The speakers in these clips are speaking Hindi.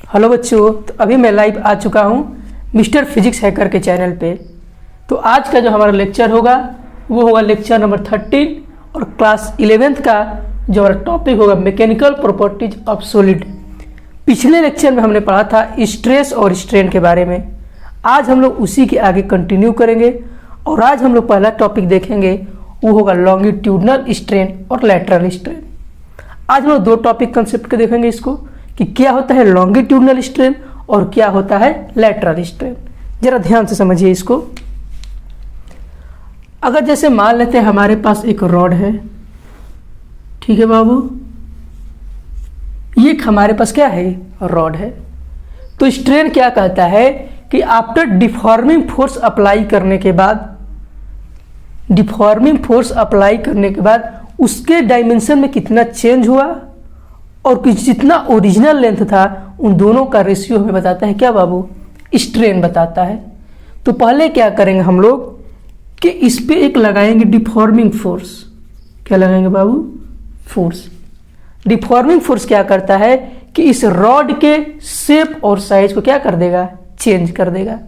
हेलो बच्चों, तो अभी मैं लाइव आ चुका हूँ मिस्टर फिजिक्स हैकर के चैनल पे। तो आज का जो हमारा लेक्चर होगा वो होगा लेक्चर नंबर 13 और क्लास 11th का जो हमारा टॉपिक होगा मैकेनिकल प्रॉपर्टीज ऑफ सॉलिड। पिछले लेक्चर में हमने पढ़ा था स्ट्रेस और स्ट्रेन के बारे में। आज हम लोग उसी के आगे कंटिन्यू करेंगे और आज हम लोग पहला टॉपिक देखेंगे वो होगा लॉन्गिट्यूडनल स्ट्रेन और लैटरल स्ट्रेन। आज हम लोग दो टॉपिक कंसेप्ट के देखेंगे इसको कि क्या होता है लॉन्गिट्यूडनल स्ट्रेन और क्या होता है लैटरल स्ट्रेन। जरा ध्यान से समझिए इसको। अगर जैसे मान लेते हैं हमारे पास एक रॉड है, ठीक है बाबू, ये हमारे पास क्या है, रॉड है। तो स्ट्रेन क्या कहता है कि आफ्टर डिफॉर्मिंग फोर्स अप्लाई करने के बाद उसके डायमेंशन में कितना चेंज हुआ और जितना ओरिजिनल लेंथ था उन दोनों का रेशियो हमें बताता है क्या बाबू, स्ट्रेन बताता है। तो पहले क्या करेंगे हम लोग कि इस पे एक लगाएंगे डिफॉर्मिंग फोर्स। क्या लगाएंगे बाबू, फोर्स। डिफॉर्मिंग फोर्स क्या करता है कि इस रॉड के शेप और साइज को क्या कर देगा, चेंज कर देगा।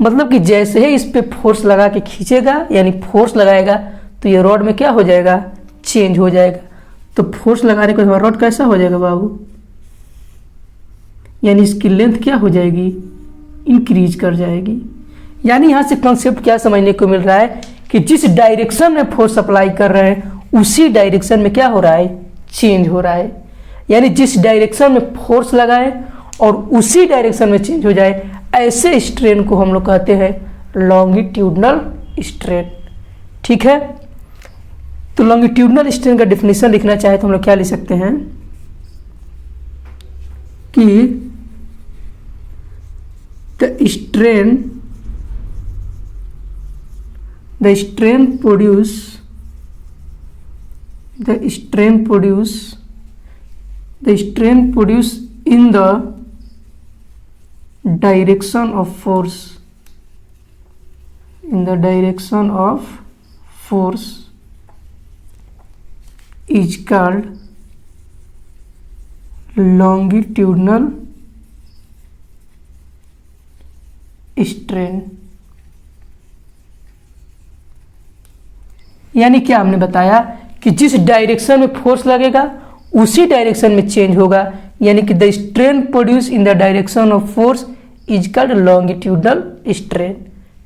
मतलब कि जैसे ही इस पे फोर्स लगा के खींचेगा यानी फोर्स लगाएगा तो ये रॉड में क्या हो जाएगा, चेंज हो जाएगा। तो फोर्स लगाने के बाद रॉड कैसा हो जाएगा बाबू, यानी इसकी लेंथ क्या हो जाएगी, इंक्रीज कर जाएगी। यानी यहां से कॉन्सेप्ट क्या समझने को मिल रहा है कि जिस डायरेक्शन में फोर्स अप्लाई कर रहे हैं उसी डायरेक्शन में क्या हो रहा है, चेंज हो रहा है। यानी जिस डायरेक्शन में फोर्स लगाए और उसी डायरेक्शन में चेंज हो जाए, ऐसे स्ट्रेन को हम लोग कहते हैं लॉन्गिट्यूडनल स्ट्रेन। ठीक है। तो लॉन्गिट्यूडनल स्ट्रेन का डेफिनेशन लिखना चाहे तो हम लोग क्या लिख सकते हैं कि the strain produce in the direction of force is called longitudinal strain। यानी क्या हमने बताया कि जिस डायरेक्शन में फोर्स लगेगा उसी डायरेक्शन में चेंज होगा, यानी कि the strain produce in the direction of force is called longitudinal strain.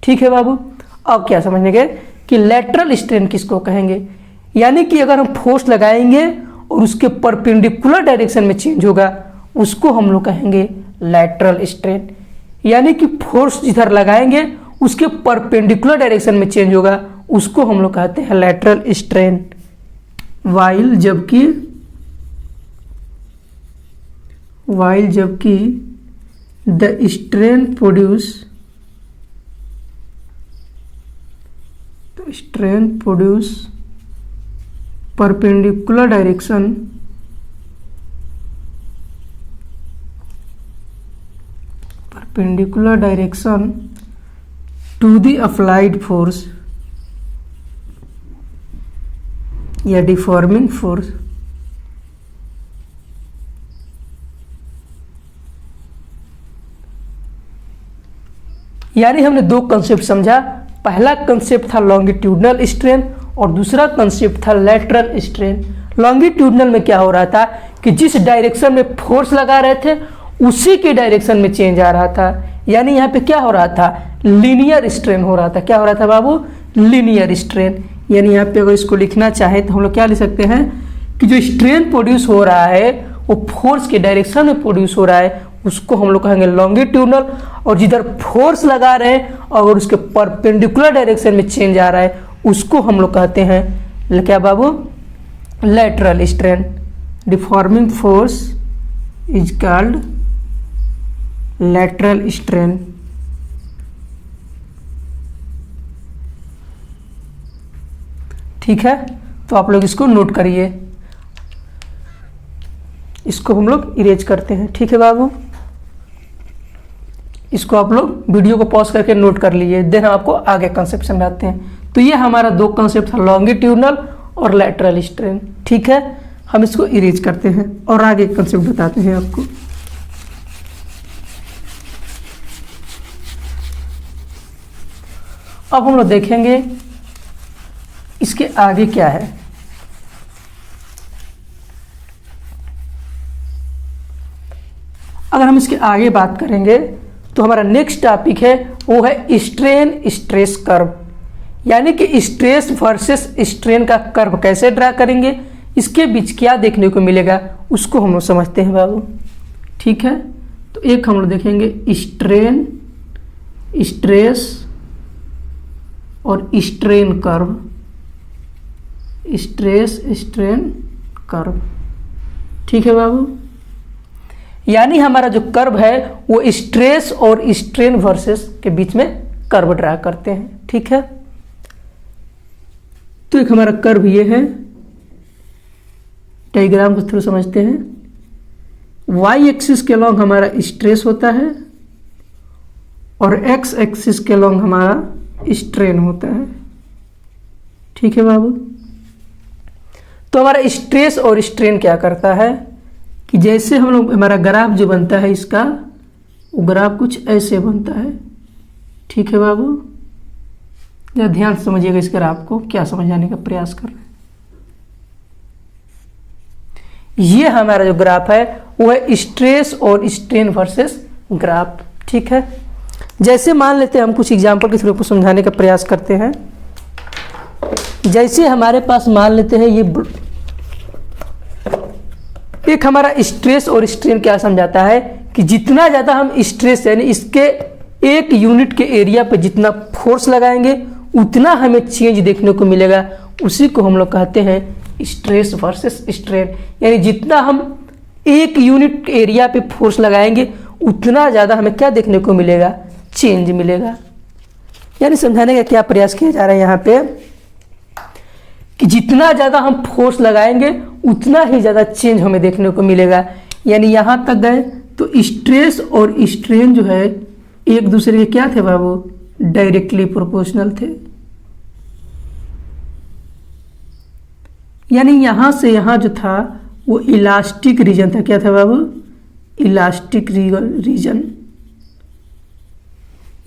ठीक है बाबू। अब क्या समझने गए कि लैटरल स्ट्रेन किसको कहेंगे, यानी कि अगर हम फोर्स लगाएंगे और उसके परपेंडिकुलर डायरेक्शन में चेंज होगा उसको हम लोग कहेंगे लैटरल स्ट्रेन। यानी कि फोर्स जिधर लगाएंगे उसके परपेंडिकुलर डायरेक्शन में चेंज होगा उसको हम लोग कहते हैं लैटरल स्ट्रेन। वाइल जबकि the strain produce perpendicular direction to the applied force या डिफॉर्मिंग फोर्स। यानी हमने दो कंसेप्ट समझा। पहला कंसेप्ट था लॉन्गिट्यूडनल स्ट्रेन और दूसरा कंसेप्ट था लैटरल स्ट्रेन। लॉन्गिट्यूडनल में क्या हो रहा था कि जिस डायरेक्शन में फोर्स लगा रहे थे उसी के डायरेक्शन में चेंज आ रहा था, यानी यहाँ पे क्या हो रहा था, लीनियर स्ट्रेन हो रहा था। क्या हो रहा था बाबू, लीनियर स्ट्रेन। यानी यहाँ पे अगर इसको लिखना चाहे तो हम लोग क्या लिख सकते हैं कि जो स्ट्रेन प्रोड्यूस हो रहा है वो फोर्स के डायरेक्शन में प्रोड्यूस हो रहा है उसको हम लोग कहेंगे लॉन्गिट्यूडनल, और जिधर फोर्स लगा रहे हैं और उसके परपेंडिकुलर डायरेक्शन में चेंज आ रहा है उसको हम लोग कहते हैं क्या बाबू, lateral strain. Deforming force is called lateral strain. ठीक है। तो आप लोग इसको नोट करिए, इसको हम लोग इरेज करते हैं। ठीक है बाबू, इसको आप लोग वीडियो को पॉज करके नोट कर लीजिए, देन आपको आगे कंसेप्ट समझाते हैं। तो ये हमारा दो कंसेप्ट था लॉन्गिट्यूडनल और लैटरल स्ट्रेन। ठीक है, हम इसको इरेज करते हैं और आगे कंसेप्ट बताते हैं आपको। अब हम लोग देखेंगे इसके आगे क्या है। अगर हम इसके आगे बात करेंगे तो हमारा नेक्स्ट टॉपिक है वो है स्ट्रेन स्ट्रेस कर्व, यानी कि स्ट्रेस वर्सेस स्ट्रेन का कर्व कैसे ड्रा करेंगे, इसके बीच क्या देखने को मिलेगा उसको हम लोग समझते हैं बाबू। ठीक है, तो एक हम लोग देखेंगे स्ट्रेन स्ट्रेस और strain curve, stress strain curve. ठीक है बाबू, यानी हमारा जो कर्व है वो स्ट्रेस और स्ट्रेन वर्सेस के बीच में कर्व ड्रा करते हैं। ठीक है, तो एक हमारा कर्व ये है, डायग्राम को थ्रू समझते हैं। वाई एक्सिस के लॉन्ग हमारा स्ट्रेस होता है और एक्स एक्सिस के लॉन्ग हमारा स्ट्रेन होता है। ठीक है बाबू, तो हमारा स्ट्रेस और स्ट्रेन क्या करता है कि जैसे हम लोग हमारा ग्राफ जो बनता है इसका, वो ग्राफ कुछ ऐसे बनता है। ठीक है बाबू, जरा ध्यान से समझिएगा इस ग्राफ को, क्या समझाने का प्रयास कर रहे हैं। ये हमारा जो ग्राफ है वो है स्ट्रेस और स्ट्रेन वर्सेस ग्राफ। ठीक है, जैसे मान लेते हैं हम कुछ एग्जांपल के थ्रू को समझाने का प्रयास करते हैं। जैसे हमारे पास मान लेते हैं ये एक हमारा स्ट्रेस और स्ट्रेन क्या समझाता है कि जितना ज़्यादा हम स्ट्रेस यानी इसके एक यूनिट के एरिया पे जितना फोर्स लगाएंगे उतना हमें चेंज देखने को मिलेगा, उसी को हम लोग कहते हैं स्ट्रेस वर्सेस स्ट्रेन। यानी जितना हम एक यूनिट एरिया पे फोर्स लगाएंगे उतना ज़्यादा हमें क्या देखने को मिलेगा, चेंज मिलेगा। यानी समझाने का क्या प्रयास किया जा रहा है यहाँ पे कि जितना ज़्यादा हम फोर्स लगाएंगे उतना ही ज़्यादा चेंज हमें देखने को मिलेगा। यानी यहाँ तक गए तो स्ट्रेस और स्ट्रेन जो है एक दूसरे के क्या थे बाबू, डायरेक्टली प्रोपोर्शनल थे। यानी यहाँ से यहाँ जो था वो इलास्टिक रीजन था। क्या था बाबू, इलास्टिक रीजन।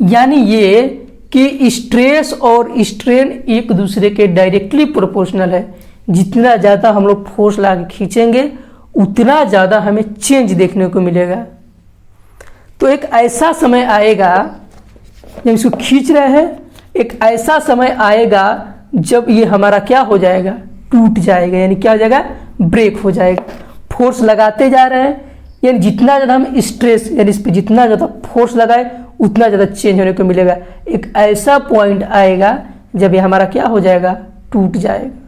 यानी ये कि स्ट्रेस और स्ट्रेन एक दूसरे के डायरेक्टली प्रोपोर्शनल है। जितना ज़्यादा हम लोग फोर्स लगा के खींचेंगे उतना ज़्यादा हमें चेंज देखने को मिलेगा। तो एक ऐसा समय आएगा जब इसको खींच रहे हैं, एक ऐसा समय आएगा जब ये हमारा क्या हो जाएगा, टूट जाएगा। यानी क्या हो जाएगा, ब्रेक हो जाएगा। फोर्स लगाते जा रहे हैं, यानी जितना ज़्यादा हम स्ट्रेस यानी इस पर जितना ज़्यादा फोर्स लगाए उतना ज़्यादा चेंज होने को मिलेगा। एक ऐसा पॉइंट आएगा जब ये हमारा क्या हो जाएगा, टूट जाएगा।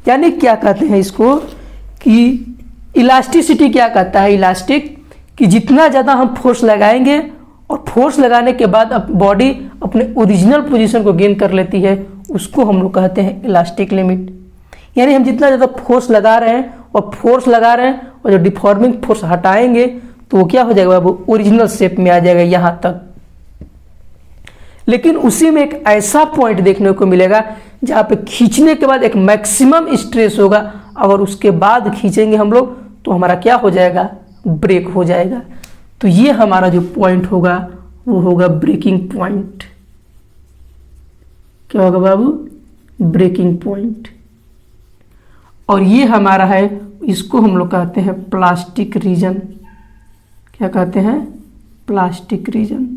यानी क्या कहते हैं इसको कि इलास्टिसिटी क्या कहता है, इलास्टिक, कि जितना ज़्यादा हम फोर्स लगाएंगे और फोर्स लगाने के बाद अब बॉडी अपने ओरिजिनल पोजीशन को गेन कर लेती है, उसको हम लोग कहते हैं इलास्टिक लिमिट। यानी हम जितना ज़्यादा फोर्स लगा रहे हैं और फोर्स लगा रहे हैं और जो डिफॉर्मिंग फोर्स हटाएंगे तो वो क्या हो जाएगा बाबू, ओरिजिनल शेप में आ जाएगा यहाँ तक। लेकिन उसी में एक ऐसा पॉइंट देखने को मिलेगा जहाँ पे खींचने के बाद एक मैक्सिमम स्ट्रेस होगा, अगर उसके बाद खींचेंगे हम लोग तो हमारा क्या हो जाएगा, ब्रेक हो जाएगा। तो ये हमारा जो पॉइंट होगा वो होगा ब्रेकिंग पॉइंट। क्या होगा बाबू, ब्रेकिंग पॉइंट। और ये हमारा है, इसको हम लोग कहते हैं प्लास्टिक रीजन। क्या कहते हैं, प्लास्टिक रीजन।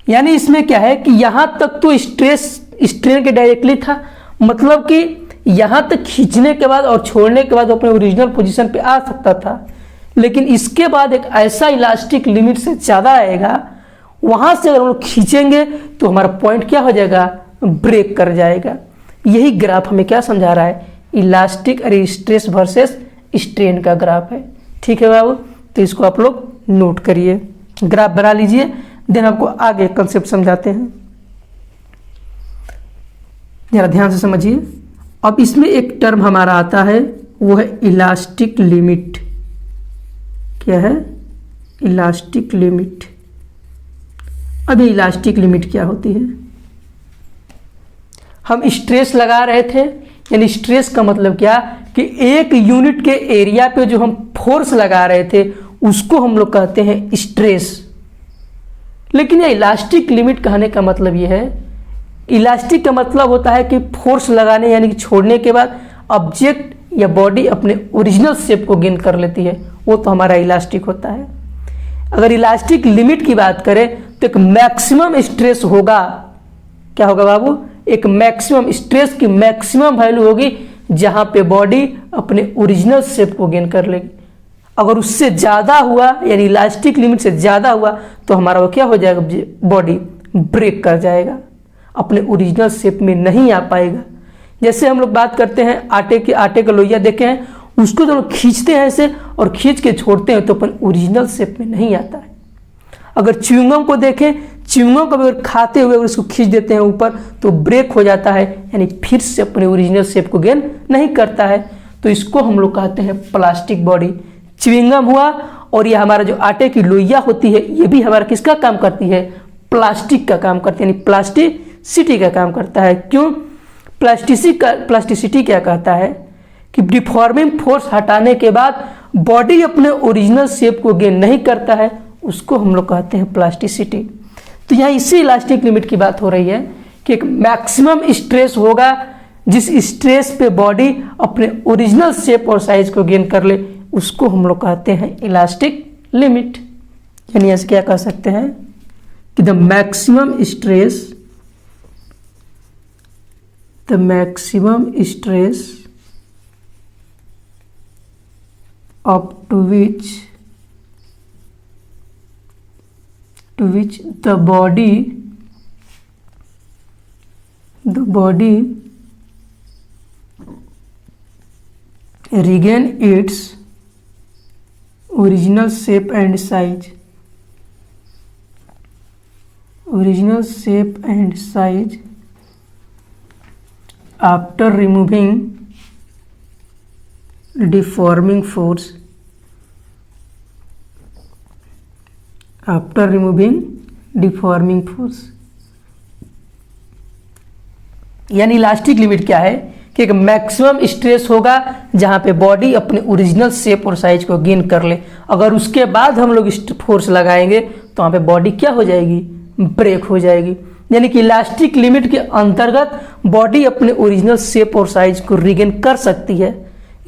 यानी इसमें क्या है कि यहाँ तक तो स्ट्रेस स्ट्रेन के डायरेक्टली था, मतलब कि यहाँ तक खींचने के बाद और छोड़ने के बाद अपने ओरिजिनल पोजीशन पे आ सकता था। लेकिन इसके बाद एक ऐसा इलास्टिक लिमिट से ज़्यादा आएगा, वहाँ से अगर हम लोग खींचेंगे तो हमारा पॉइंट क्या हो जाएगा, ब्रेक कर जाएगा। यही ग्राफ हमें क्या समझा रहा है, इलास्टिक अरे स्ट्रेस वर्सेस स्ट्रेन का ग्राफ है। ठीक है बाबू, तो इसको आप लोग नोट करिए, ग्राफ बना लीजिए, देन आपको आगे कंसेप्ट समझाते हैं। जरा ध्यान से समझिए। अब इसमें एक टर्म हमारा आता है, वो है इलास्टिक लिमिट। क्या है, इलास्टिक लिमिट। अब ये इलास्टिक लिमिट क्या होती है, हम स्ट्रेस लगा रहे थे, यानी स्ट्रेस का मतलब क्या कि एक यूनिट के एरिया पे जो हम फोर्स लगा रहे थे उसको हम लोग कहते हैं स्ट्रेस। लेकिन ये इलास्टिक लिमिट कहने का मतलब ये है इलास्टिक का मतलब होता है कि फोर्स लगाने यानी कि छोड़ने के बाद ऑब्जेक्ट या बॉडी अपने ओरिजिनल शेप को गेन कर लेती है, वो तो हमारा इलास्टिक होता है। अगर इलास्टिक लिमिट की बात करें तो एक मैक्सिमम स्ट्रेस होगा, क्या होगा बाबू, एक मैक्सिमम स्ट्रेस की मैक्सिमम वैल्यू होगी जहां पे बॉडी अपने ओरिजिनल शेप को गेन कर लेगी। अगर उससे ज़्यादा हुआ यानी इलास्टिक लिमिट से ज़्यादा हुआ तो हमारा वो क्या हो जाएगा, बॉडी ब्रेक कर जाएगा, अपने ओरिजिनल शेप में नहीं आ पाएगा। जैसे हम लोग बात करते हैं आटे का लोइया देखे हैं, उसको तो लोग खींचते हैं ऐसे और खींच के छोड़ते हैं तो अपन ओरिजिनल शेप में नहीं आता है। अगर च्युइंगम को देखें, च्युइंगम को अगर खाते हुए अगर उसको खींच देते हैं ऊपर तो ब्रेक हो जाता है, यानी फिर से अपने ओरिजिनल शेप को गेन नहीं करता है। तो इसको हम लोग कहते हैं प्लास्टिक बॉडी। च्युइंगम हुआ और ये हमारा जो आटे की लोइया होती है ये भी हमारा किसका काम करती है, प्लास्टिक का काम करती है, यानी प्लास्टिसिटी का काम करता है। क्यों, प्लास्टिसिटी क्या कहता है कि डिफॉर्मिंग फोर्स हटाने के बाद बॉडी अपने ओरिजिनल शेप को गेन नहीं करता है, उसको हम लोग कहते हैं प्लास्टिसिटी। तो यहाँ इसी इलास्टिक लिमिट की बात हो रही है कि एक मैक्सिमम स्ट्रेस होगा जिस स्ट्रेस पे बॉडी अपने ओरिजिनल शेप और साइज को गेन कर ले, उसको हम लोग कहते हैं इलास्टिक लिमिट। यानी ऐसे क्या कह सकते हैं कि the maximum stress up to which the body regain its original shape and size after removing deforming force यानी इलास्टिक लिमिट क्या है कि एक मैक्सिमम स्ट्रेस होगा जहां पे बॉडी अपने ओरिजिनल शेप और साइज को गेन कर ले। अगर उसके बाद हम लोग फोर्स लगाएंगे तो वहां पे बॉडी क्या हो जाएगी, ब्रेक हो जाएगी। यानी कि इलास्टिक लिमिट के अंतर्गत बॉडी अपने ओरिजिनल शेप और साइज को रिगेन कर सकती है।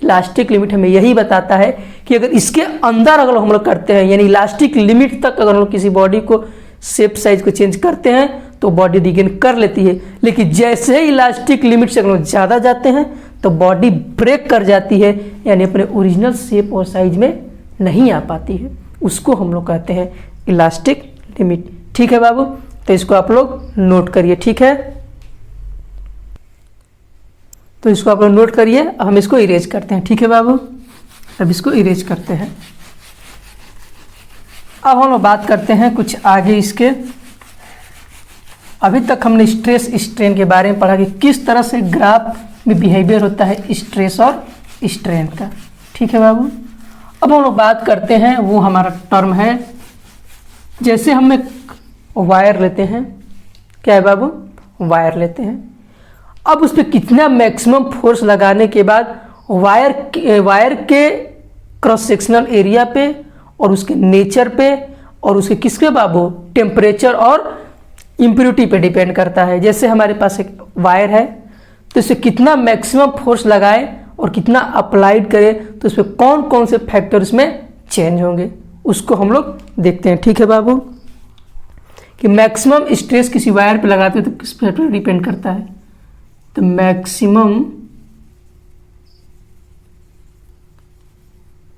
इलास्टिक लिमिट हमें यही बताता है कि अगर इसके अंदर अगर हम लोग करते हैं, यानी इलास्टिक लिमिट तक अगर हम लोग किसी बॉडी को शेप साइज को चेंज करते हैं तो बॉडी रिगेन कर लेती है। लेकिन जैसे ही इलास्टिक लिमिट से अगर हम ज़्यादा जाते हैं तो बॉडी ब्रेक कर जाती है, यानी अपने ओरिजिनल शेप और साइज में नहीं आ पाती है। उसको हम लोग कहते हैं इलास्टिक लिमिट। ठीक है बाबू, तो इसको आप लोग नोट करिए। ठीक है, तो इसको आप लोग नोट करिए। अब हम इसको इरेज करते हैं। ठीक है बाबू, अब इसको इरेज करते हैं। अब हम लोग बात करते हैं कुछ आगे इसके। अभी तक हमने स्ट्रेस स्ट्रेन के बारे में पढ़ा कि किस तरह से ग्राफ में बिहेवियर होता है स्ट्रेस और स्ट्रेन का। ठीक है बाबू, अब हम लोग बात करते हैं, वो हमारा टर्म है, जैसे हम एक वायर लेते हैं, क्या है बाबू, वायर लेते हैं। अब उस पर कितना मैक्सिमम फोर्स लगाने के बाद वायर के क्रॉस सेक्शनल एरिया पे और उसके नेचर पे और उसके किसके बाबू, टेम्परेचर और इम्प्योरिटी पे डिपेंड करता है। जैसे हमारे पास एक वायर है तो इसे कितना मैक्सिमम फोर्स लगाए और कितना अप्लाइड करे तो उस पर कौन कौन से फैक्टर उसमें चेंज होंगे, उसको हम लोग देखते हैं। ठीक है बाबू, कि मैक्सिमम स्ट्रेस किसी वायर पे लगाते हैं तो किस फैक्टर डिपेंड करता है, तो मैक्सिमम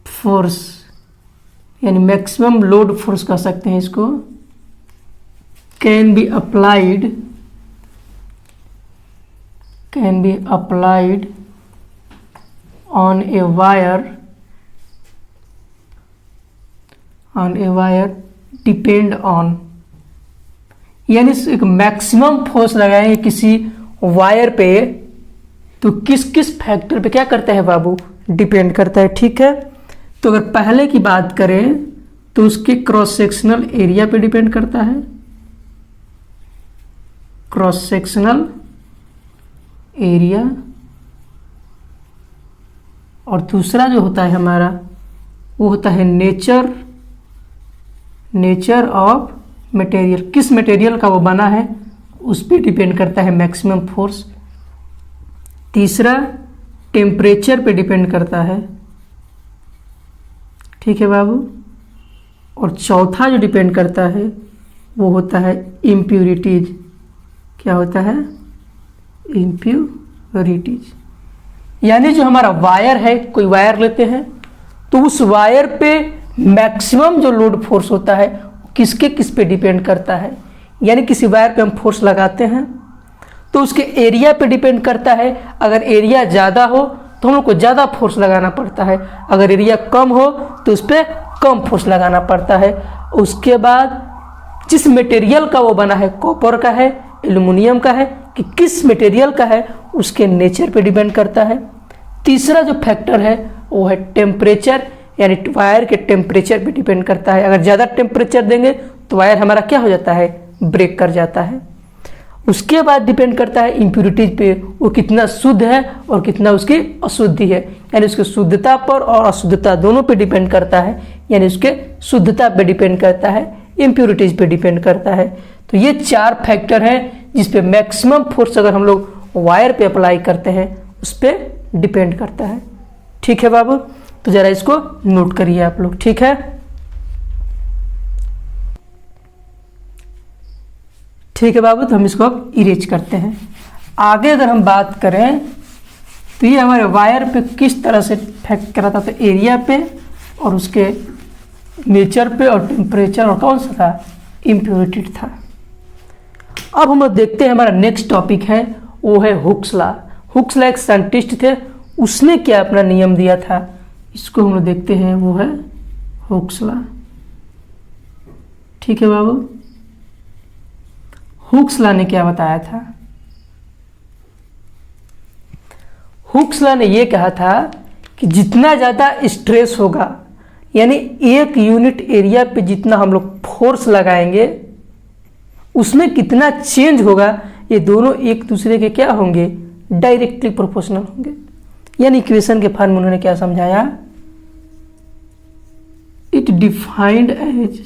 फोर्स यानी मैक्सिमम लोड फोर्स कह सकते हैं इसको, can be applied on a wire depend on, यानी एक मैक्सिमम फोर्स लगाएंगे किसी वायर पे तो किस किस फैक्टर पे क्या करता है बाबू, डिपेंड करता है। ठीक है, तो अगर पहले की बात करें तो उसके क्रॉस सेक्शनल एरिया पे डिपेंड करता है, क्रॉस सेक्शनल एरिया, और दूसरा जो होता है हमारा वो होता है नेचर ऑफ मटेरियल, किस मटेरियल का वो बना है उस पर डिपेंड करता है मैक्सिमम फोर्स। तीसरा टेम्परेचर पे डिपेंड करता है, ठीक है बाबू। और चौथा जो डिपेंड करता है वो होता है इम्प्यूरिटीज। क्या होता है? इम्प्यूरिटीज। यानी जो हमारा वायर है, कोई वायर लेते हैं तो उस वायर पे मैक्सिमम जो लोड फोर्स होता है किसके किस पे डिपेंड करता है। यानी किसी वायर पे हम फोर्स लगाते हैं तो उसके एरिया पे डिपेंड करता है। अगर एरिया ज़्यादा हो तो हम लोग को ज़्यादा फोर्स लगाना पड़ता है, अगर एरिया कम हो तो उस पर कम फोर्स लगाना पड़ता है। उसके बाद जिस मटेरियल का वो बना है, कॉपर का है, एल्युमिनियम का है, कि किस मटेरियल का है उसके नेचर पे डिपेंड करता है। तीसरा जो फैक्टर है वो है टेम्परेचर, यानी वायर के टेम्परेचर पे डिपेंड करता है। अगर ज़्यादा टेम्परेचर देंगे तो वायर हमारा क्या हो जाता है? ब्रेक कर जाता है। उसके बाद डिपेंड करता है इम्प्यूरिटीज पे, वो कितना शुद्ध है और कितना उसकी अशुद्धि है। यानी उसके शुद्धता पर और अशुद्धता दोनों पे डिपेंड करता है। यानी उसके शुद्धता पे डिपेंड करता है, इम्प्यूरिटीज पे डिपेंड करता है। तो ये 4 फैक्टर हैं जिस पे मैक्सिमम फोर्स अगर हम लोग वायर पे अप्लाई करते हैं उस पर डिपेंड करता है। ठीक है बाबू, तो जरा इसको नोट करिए आप लोग, ठीक है। ठीक है बाबू, तो हम इसको अब इरेज करते हैं। आगे अगर हम बात करें तो ये हमारे वायर पे किस तरह से इफेक्ट कर रहा था, तो एरिया पे और उसके नेचर पे और टेम्परेचर और कौन सा था? इम्प्योरिटी था। अब हम लोग देखते हैं हमारा नेक्स्ट टॉपिक है वो है हुक्स लॉ। हुक्स लॉ एक साइंटिस्ट थे, उसने क्या अपना नियम दिया था इसको हम लोग देखते हैं, वो है हुक्स लॉ। ठीक है बाबू, हुक्स लॉ ने क्या बताया था? हुक्स लॉ ने ये कहा था कि जितना ज़्यादा स्ट्रेस होगा, यानी एक यूनिट एरिया पे जितना हम लोग फोर्स लगाएंगे उसमें कितना चेंज होगा, ये दोनों एक दूसरे के क्या होंगे? डायरेक्टली प्रोपोर्शनल होंगे। यानी इक्वेशन के फॉर्म में उन्होंने क्या समझाया? It defined as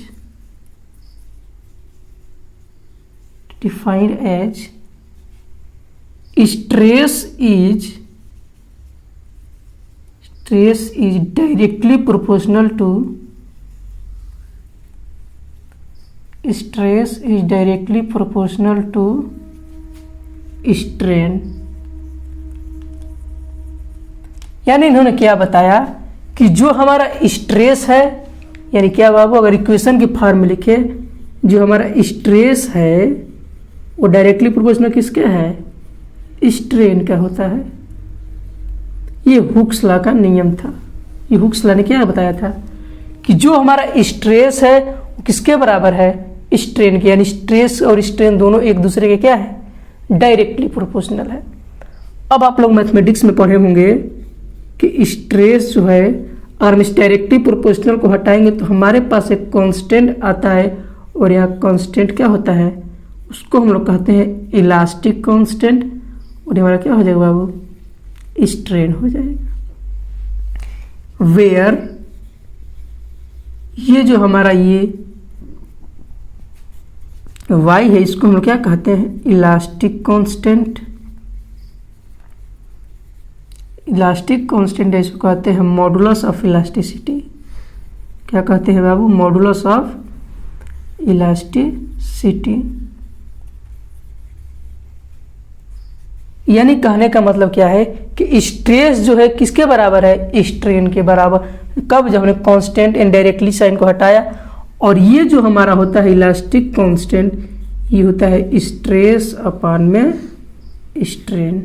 stress is directly proportional to strain. यानी इन्होंने क्या बताया कि जो हमारा स्ट्रेस है, यानी क्या बाबू, अगर इक्वेशन के फॉर्म में लिखे, जो हमारा स्ट्रेस है वो डायरेक्टली प्रोपोर्शनल किसके है? स्ट्रेन का होता है। ये हुक्स लॉ का नियम था। ये हुक्स लॉ ने क्या बताया था कि जो हमारा स्ट्रेस है वो किसके बराबर है? स्ट्रेन के। यानी स्ट्रेस और स्ट्रेन दोनों एक दूसरे के क्या है? डायरेक्टली प्रोपोर्शनल है। अब आप लोग मैथमेटिक्स में पढ़े होंगे कि स्ट्रेस जो है, अगर हम इस डायरेक्टली प्रोपोर्शनल को हटाएंगे तो हमारे पास एक कांस्टेंट आता है, और यहाँ कांस्टेंट क्या होता है? उसको हम लोग कहते हैं इलास्टिक कांस्टेंट, और हमारा क्या हो जाएगा बाबू? स्ट्रेन हो जाएगा। वेयर ये जो हमारा ये y है, इसको हम लोग क्या कहते हैं? Elastic constant. इलास्टिक कांस्टेंट है, इसको कहते हैं मॉडुलस ऑफ इलास्टिसिटी। क्या कहते हैं बाबू? Modulus of elasticity. यानी कहने का मतलब क्या है कि स्ट्रेस जो है किसके बराबर है? स्ट्रेन के बराबर। कब? जब हमने कांस्टेंट इनडायरेक्टली साइन को हटाया। और ये जो हमारा होता है इलास्टिक कांस्टेंट, ये होता है स्ट्रेस अपॉन में स्ट्रेन।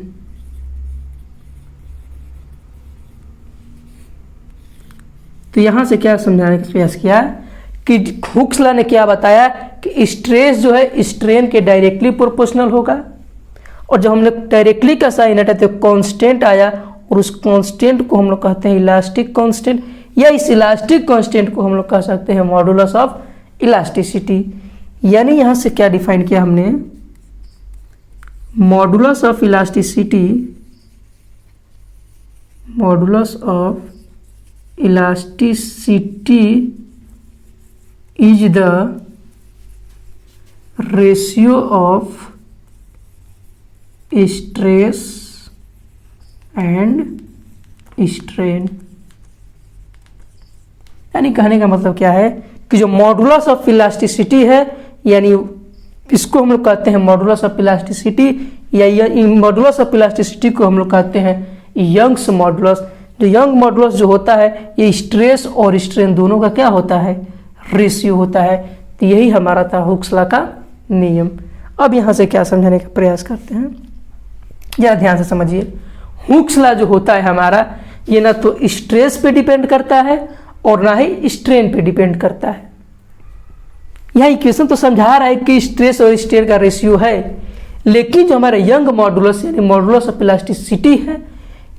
तो यहां से क्या समझाने का प्रयास किया कि हुक्स लॉ ने क्या बताया कि स्ट्रेस जो है स्ट्रेन के डायरेक्टली प्रोपोर्शनल होगा, और जब हमने डायरेक्टली का साइन हटाया तो कांस्टेंट आया, और उस कांस्टेंट को हम लोग कहते हैं इलास्टिक कांस्टेंट, या इस इलास्टिक कांस्टेंट को हम लोग कह सकते हैं मॉडुलस ऑफ इलास्टिसिटी। यानी यहां से क्या डिफाइन किया हमने? Modulus of elasticity, modulus of elasticity is the ratio of stress and strain. यानी कहने का मतलब क्या है कि जो मॉडुलस ऑफ इलास्टिसिटी है, यानी इसको हम लोग कहते हैं मॉडुलस ऑफ इलास्टिसिटी, या मॉडुलस ऑफ इलास्टिसिटी को हम लोग कहते हैं यंग्स मॉडुलस। जो यंग मॉडुलस जो होता है ये स्ट्रेस और स्ट्रेन दोनों का क्या होता है, रेशियो होता है। तो यही हमारा था हुक्स लॉ का नियम। अब यहाँ से क्या समझाने का प्रयास करते हैं, जरा ध्यान से समझिए। हुक्स लॉ जो होता है हमारा, ये ना तो स्ट्रेस पे डिपेंड करता है और ना ही स्ट्रेन पे डिपेंड करता है। यह इक्वेशन तो समझा रहा है कि स्ट्रेस और स्ट्रेन का रेशियो है, लेकिन जो हमारा यंग मॉडुलस यानी मॉडुलस ऑफ इलास्टिसिटी है,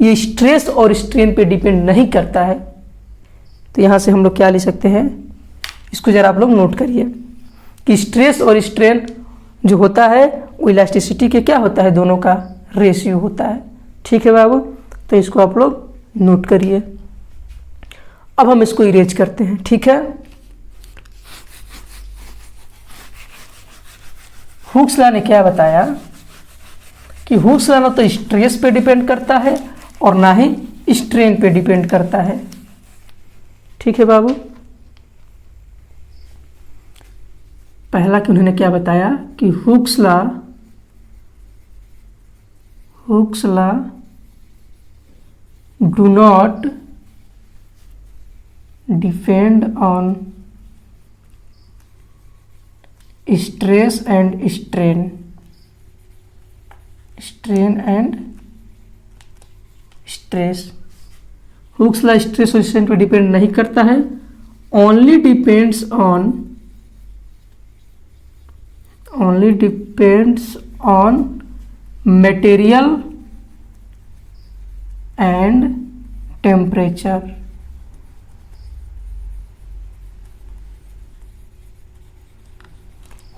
ये स्ट्रेस और स्ट्रेन पे डिपेंड नहीं करता है। तो यहाँ से हम लोग क्या ले सकते हैं, इसको जरा आप लोग नोट करिए कि स्ट्रेस और स्ट्रेन जो होता है वो इलास्टिसिटी के क्या होता है, दोनों का रेशियो होता है। ठीक है बाबू, तो इसको आप लोग नोट करिए। अब हम इसको इरेज करते हैं। ठीक है, हुक्स लॉ ने क्या बताया कि हुक्स लॉ ना तो स्ट्रेस पे डिपेंड करता है और ना ही स्ट्रेन पे डिपेंड करता है। ठीक है बाबू, पहला कि उन्होंने क्या बताया कि Hooke's law do not depend on stress and strain and stress. Hooke's law stress और स्ट्रेन पर डिपेंड नहीं करता है, only depends on material and temperature.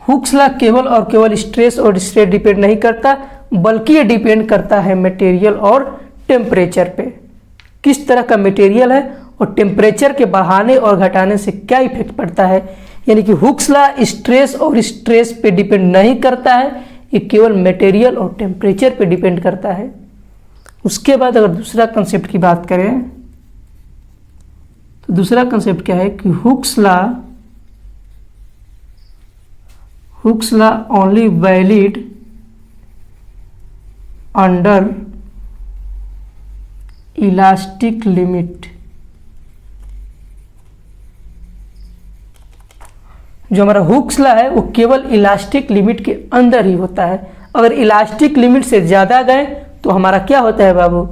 Hooke's law केवल और केवल स्ट्रेस और स्ट्रेन डिपेंड नहीं करता, बल्कि ये डिपेंड करता है मटेरियल और टेम्परेचर पे। किस तरह का मटेरियल है और टेम्परेचर के बढ़ाने और घटाने से क्या इफेक्ट पड़ता है। यानी कि हुक्स लॉ स्ट्रेस और स्ट्रेस पे डिपेंड नहीं करता है, ये केवल मटेरियल और टेम्परेचर पे डिपेंड करता है। उसके बाद अगर दूसरा कंसेप्ट की बात करें तो दूसरा कंसेप्ट क्या है कि Hooke's law only valid under elastic limit. जो हमारा हुक्स लॉ है वो केवल इलास्टिक लिमिट के अंदर ही होता है। अगर इलास्टिक लिमिट से ज़्यादा गए तो हमारा क्या होता है बाबू,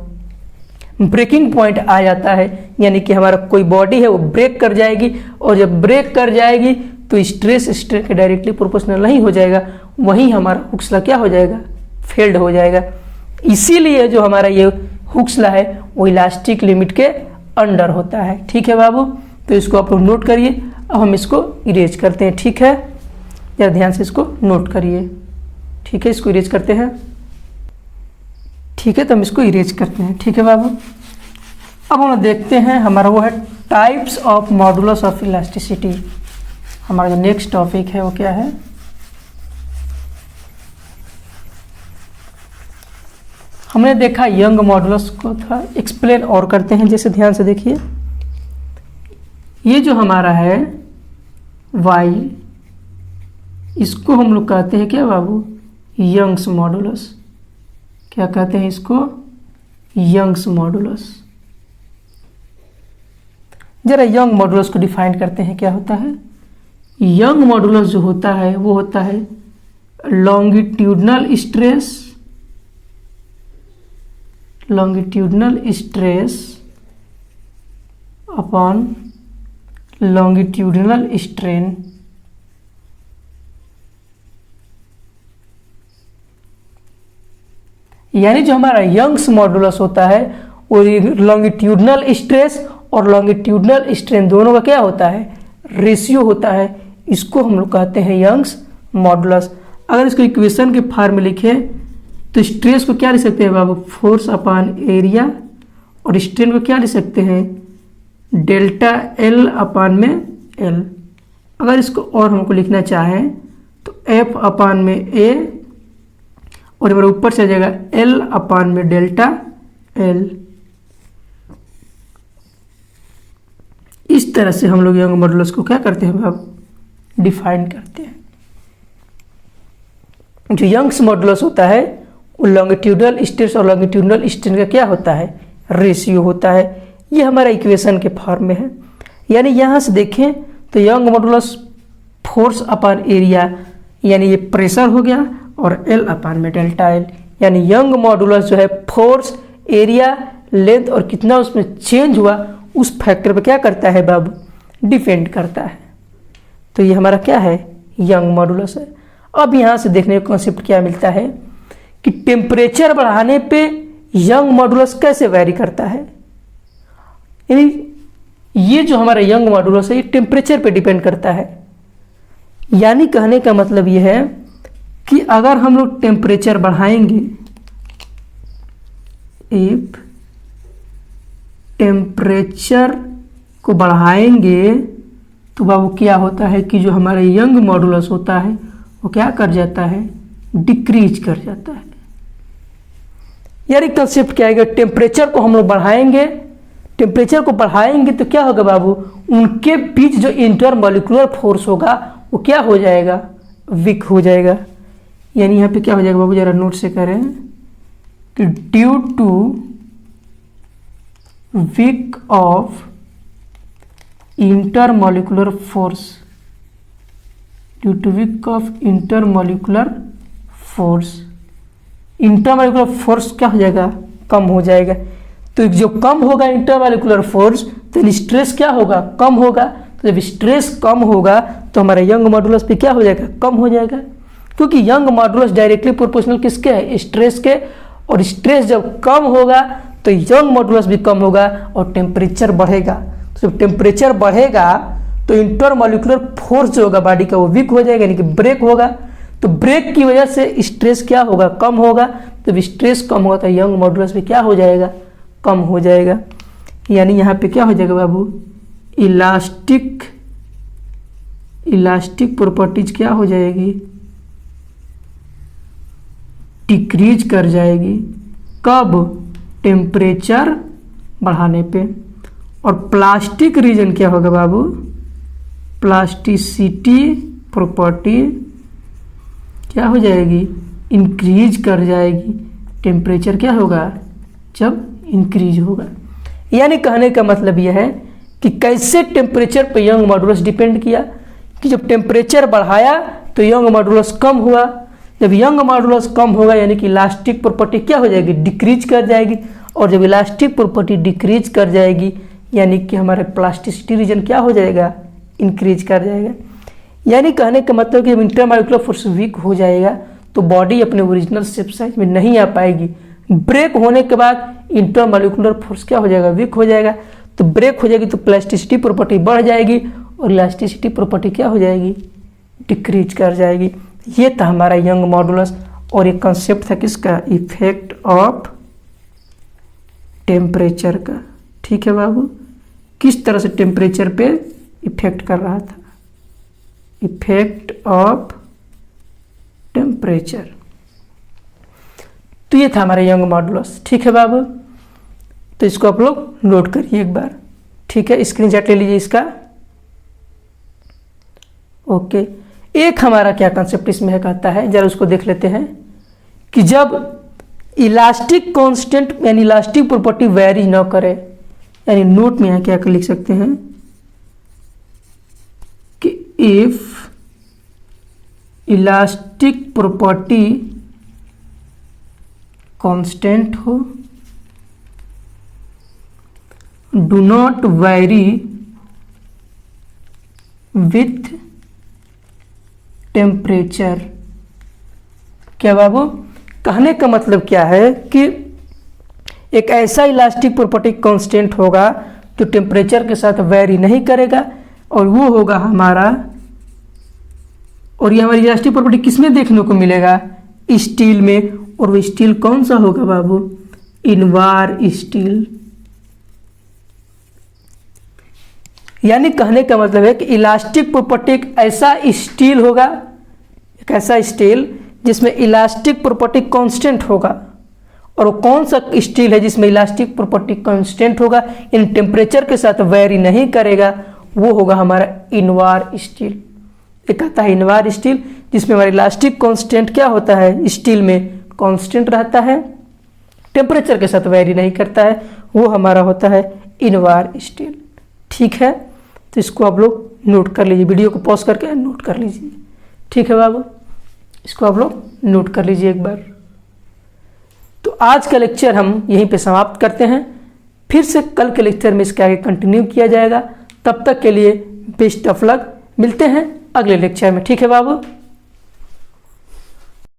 ब्रेकिंग पॉइंट आ जाता है। यानी कि हमारा कोई बॉडी है वो ब्रेक कर जाएगी, और जब ब्रेक कर जाएगी तो स्ट्रेस स्ट्रेन के डायरेक्टली प्रोपोर्शनल नहीं हो जाएगा, वहीं हमारा हुक्स लॉ क्या हो जाएगा, फेल्ड हो जाएगा। इसीलिए जो हमारा ये हुक्स लॉ है वो इलास्टिक लिमिट के अंडर होता है। ठीक है बाबू, तो इसको आप लोग नोट करिए। अब हम इसको इरेज करते हैं। ठीक है, जरा ध्यान से इसको नोट करिए। ठीक है, इसको इरेज करते हैं। ठीक है, तो हम इसको इरेज करते हैं। ठीक है बाबू, अब हम देखते हैं हमारा वो है types of modulus of elasticity. हमारा जो नेक्स्ट टॉपिक है वो क्या है, हमने देखा यंग मॉडुलस को था, एक्सप्लेन और करते हैं। जैसे ध्यान से देखिए, ये जो हमारा है y, इसको हम लोग कहते हैं क्या बाबू, यंग्स मॉडुलस। क्या कहते हैं इसको, यंग्स मॉडुलस। जरा यंग मॉडुलस को डिफाइन करते हैं। क्या होता है यंग मॉडुलस, जो होता है वो होता है longitudinal stress upon longitudinal strain. यानी जो हमारा यंग्स मॉडुलस होता है वो लॉन्गिट्यूडनल स्ट्रेस और लॉन्गिट्यूडनल स्ट्रेन दोनों का क्या होता है, रेशियो होता है। इसको हम लोग कहते हैं यंग्स मॉडुलस। अगर इसको इक्वेशन के फॉर्म में लिखे तो स्ट्रेस को क्या लिख सकते हैं बाबू, फोर्स अपॉन एरिया, और स्ट्रेन को क्या लिख सकते हैं, डेल्टा एल अपॉन में एल। अगर इसको और हमको लिखना चाहें तो एफ अपॉन में ए और हमारा ऊपर से आ जाएगा एल अपान में डेल्टा एल। इस तरह से हम लोग यंग मॉडुलस को क्या करते हैं, अब डिफाइन करते हैं। जो यंग्स मॉडुलस होता है वो लॉन्गिट्यूडनल स्ट्रेस और लॉन्गिट्यूडनल स्ट्रेन का क्या होता है, रेशियो होता है। ये हमारा इक्वेशन के फॉर्म में है। यानी यहाँ से देखें तो यंग मॉडुलस फोर्स अपान एरिया, यानी ये प्रेशर हो गया, और एल अपान में डेल्टा एल, यानी यंग मॉडुलस जो है फोर्स, एरिया, लेंथ और कितना उसमें चेंज हुआ उस फैक्टर पे क्या करता है बाबू, डिपेंड करता है। तो ये हमारा क्या है, यंग मॉडुलस है। अब यहाँ से देखने का कॉन्सेप्ट क्या मिलता है कि टेम्परेचर बढ़ाने पे यंग मॉडुलस कैसे वैरी करता है। यानी ये जो हमारा यंग मॉडुलस है ये टेम्परेचर पे डिपेंड करता है। यानी कहने का मतलब ये है कि अगर हम लोग टेम्परेचर बढ़ाएंगे, इफ टेम्परेचर को बढ़ाएंगे तो बाबू क्या होता है कि जो हमारा यंग मॉडुलस होता है वो क्या कर जाता है, डिक्रीज कर जाता है। यानी कंसेप्ट क्या है, टेम्परेचर को हम लोग बढ़ाएंगे, टेम्परेचर को बढ़ाएंगे तो क्या होगा बाबू, उनके बीच जो इंटरमॉलिक्यूलर फोर्स होगा वो क्या हो जाएगा, वीक हो जाएगा। यानी यहाँ पे क्या हो जाएगा बाबू, जरा नोट से करें कि due to weak of intermolecular force, due to weak of intermolecular force, intermolecular force क्या हो जाएगा, कम हो जाएगा। तो जो कम होगा इंटरमॉलिक्यूलर फोर्स तो स्ट्रेस क्या होगा, कम होगा। तो जब स्ट्रेस कम होगा तो हमारा यंग मॉडुलस पे क्या हो जाएगा, कम हो जाएगा, क्योंकि यंग मॉडुलस डायरेक्टली प्रोपोर्शनल किसके है, स्ट्रेस के। और स्ट्रेस जब कम होगा तो यंग मॉडुलस भी कम होगा और टेम्परेचर बढ़ेगा। तो जब टेम्परेचर बढ़ेगा तो इंटरमॉलिक्यूलर फोर्स जो होगा बॉडी का वो वीक हो जाएगा, यानी कि ब्रेक होगा। तो ब्रेक की वजह से स्ट्रेस क्या होगा, कम होगा। जब स्ट्रेस कम होगा तो यंग मॉडुलस भी क्या हो जाएगा, कम हो जाएगा। यानी यहाँ पे क्या हो जाएगा बाबू, इलास्टिक प्रॉपर्टीज क्या हो जाएगी, डिक्रीज कर जाएगी। कब, टेम्परेचर बढ़ाने पे। और प्लास्टिक रीजन क्या होगा बाबू, प्लास्टिसिटी प्रॉपर्टी क्या हो जाएगी, इंक्रीज कर जाएगी। टेम्परेचर क्या होगा, जब इंक्रीज होगा। यानी कहने का मतलब यह है कि कैसे टेम्परेचर पे यंग मॉडुलस डिपेंड किया, कि जब टेम्परेचर बढ़ाया तो यंग मॉडुलस कम हुआ। जब यंग मॉडुलस कम होगा यानी कि इलास्टिक प्रॉपर्टी क्या हो जाएगी, डिक्रीज कर जाएगी। और जब इलास्टिक प्रॉपर्टी डिक्रीज कर जाएगी यानी कि हमारे प्लास्टिसिटी रीजन क्या हो जाएगा, इंक्रीज कर जाएगा। यानी कहने का मतलब कि जब इंटरमॉलिक्यूलर फोर्स वीक हो जाएगा तो बॉडी अपने ओरिजिनल शेप साइज में नहीं आ पाएगी। ब्रेक होने के बाद इंटरमॉलिक्यूलर फोर्स क्या हो जाएगा, वीक हो जाएगा। तो ब्रेक हो जाएगी तो प्लास्टिसिटी प्रॉपर्टी बढ़ जाएगी और इलास्टिसिटी प्रॉपर्टी क्या हो जाएगी, डिक्रीज कर जाएगी। ये था हमारा यंग मॉडुलस। और ये कंसेप्ट था किसका, इफेक्ट ऑफ टेम्परेचर का। ठीक है बाबू, किस तरह से टेम्परेचर पे इफेक्ट कर रहा था, इफेक्ट ऑफ टेम्परेचर। तो ये था हमारा यंग मॉडुलस। ठीक है बाबू, तो इसको आप लोग नोट करिए एक बार। ठीक है, स्क्रीनशॉट ले लीजिए इसका। ओके, एक हमारा क्या कंसेप्ट इसमें है कहता है, जरा उसको देख लेते हैं कि जब इलास्टिक कांस्टेंट यानी इलास्टिक प्रॉपर्टी वेरी ना करे, यानी नोट में यहाँ क्या लिख सकते हैं कि इफ इलास्टिक प्रॉपर्टी कांस्टेंट हो, do not very with temperature. क्या बाबू, कहने का मतलब क्या है कि एक ऐसा इलास्टिक प्रॉपर्टी कांस्टेंट होगा जो टेम्परेचर के साथ वेरी नहीं करेगा, और वो होगा हमारा, और ये हमारी इलास्टिक प्रॉपर्टी किसमें देखने को मिलेगा, स्टील में। और वो स्टील कौन सा होगा बाबू, इनवार स्टील। यानी कहने का मतलब है कि इलास्टिक प्रॉपर्टी एक ऐसा स्टील होगा, एक ऐसा स्टील जिसमें इलास्टिक प्रॉपर्टी कांस्टेंट होगा, और वो कौन सा स्टील है जिसमें इलास्टिक प्रॉपर्टी कांस्टेंट होगा, इन टेम्परेचर के साथ वेरी नहीं करेगा, वो होगा हमारा इनवार स्टील। एक आता है इनवार स्टील जिसमें हमारा इलास्टिक कांस्टेंट क्या होता है, स्टील में कांस्टेंट रहता है, टेम्परेचर के साथ वेरी नहीं करता है, वो हमारा होता है इनवार स्टील। ठीक है, तो इसको आप लोग नोट कर लीजिए, वीडियो को पॉज करके नोट कर लीजिए। ठीक है बाबू, इसको आप लोग नोट कर लीजिए एक बार। तो आज का लेक्चर हम यहीं पे समाप्त करते हैं, फिर से कल के लेक्चर में इसके आगे कंटिन्यू किया जाएगा। तब तक के लिए बेस्ट ऑफ लक, मिलते हैं अगले लेक्चर में। ठीक है बाबू।